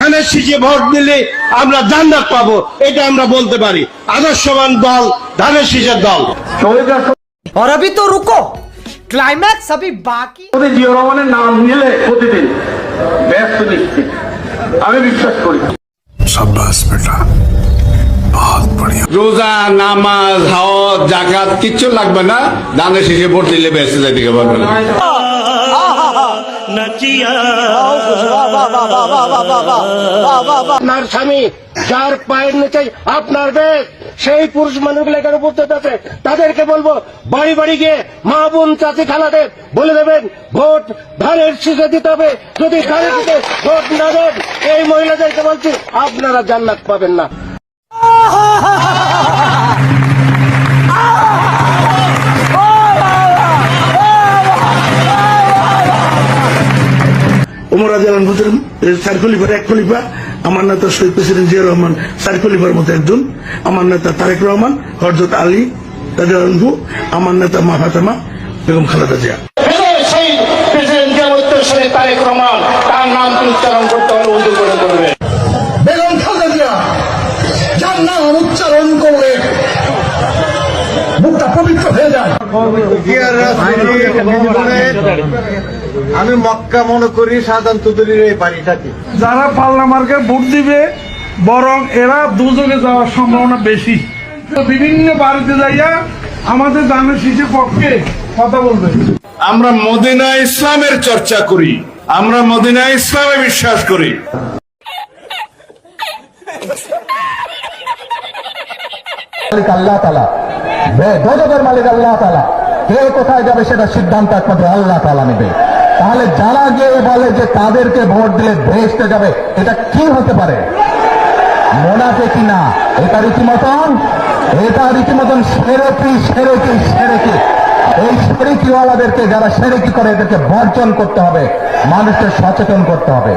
ধানের শীষে ভোট দিলে আমরা জান্নাত পাবো, এটা আমরা বলতে পারি। আদর্শবান দল ধানের শীষের দল। और अभी तो रुको, क्लाइमैक्स अभी बाकी। জিয়া রহমানের নাম নিলে প্রতিদিন ব্যস্ত নিশ্চিত, আমি বিশ্বাস করি। शाबाश बेटा, बहुत बढ़िया। রোজা, নামাজ, হজ, যাকাত কিচ্ছু লাগবে না, ধানের শীষে ভোট দিলে বেঁচে যাইতে পারবে না। আপনার স্বামী যার পায়ের নিচে আপনার বেশ, সেই পুরুষ মানুষগুলো এখানে উপস্থিত আছে, তাদেরকে বলবো বাড়ি বাড়ি গিয়ে মা বোন চাচি খালাদের বলে দেবেন ভোট ধানের শীষে দিতে হবে। যদি ধানের শীষে ভোট না দেন, এই মহিলাদেরকে বলছি আপনারা জান্নাত পাবেন না। ওমর রাদিয়াল্লাহু আনহু চার খলিফার এক খলিফা, আমার নেতা শহীদ প্রেসিডেন্ট জিয়া রহমান চার খলিফার মতো একজন, আমার নেতা তারেক রহমান, হযরত আলী রাদিয়াল্লাহু আনহু, আমার নেতা মা ফাতেমা বেগম খালেদা জিয়া। সেই প্রেসিডেন্ট জিয়া তারেক রহমান, তার নাম উচ্চারণ করতে হলে উর্দু করে করবে। বেগম খালেদা জিয়া যার নাম উচ্চারণ করলে মুখটা পবিত্র হয়ে যায়। আমি মক্কা মনে করি সাধারণ তুদুরির এই বাড়িটাকে। যারা পাল্লা মার্কে ভোট দিবে বরং এরা দুজনে যাওয়ার সম্ভাবনা বেশি। বিভিন্ন বাড়িতে যাইয়া আমাদের ধানের শীষের পক্ষে কথা বলবে। আমরা মদিনা ইসলামের চর্চা করি, আমরা মদিনা ইসলামে বিশ্বাস করি। আল্লাহ তাআলা, গজবের মালিক আল্লাহ তাআলা, কে কোথায় যাবে সেটা সিদ্ধান্ত একমাত্র আল্লাহ তাআলা নেবে। তাহলে যারা গিয়ে বলে যে তাদেরকে ভোট দিলে বেহেশতে যাবে, এটা কি হতে পারে? মুনাফিকি না, এটা রীতিমতন শিরকি। এই শিরকিওয়ালাদেরকে, যারা শিরকি করে, এদেরকে বর্জন করতে হবে, মানুষকে সচেতন করতে হবে।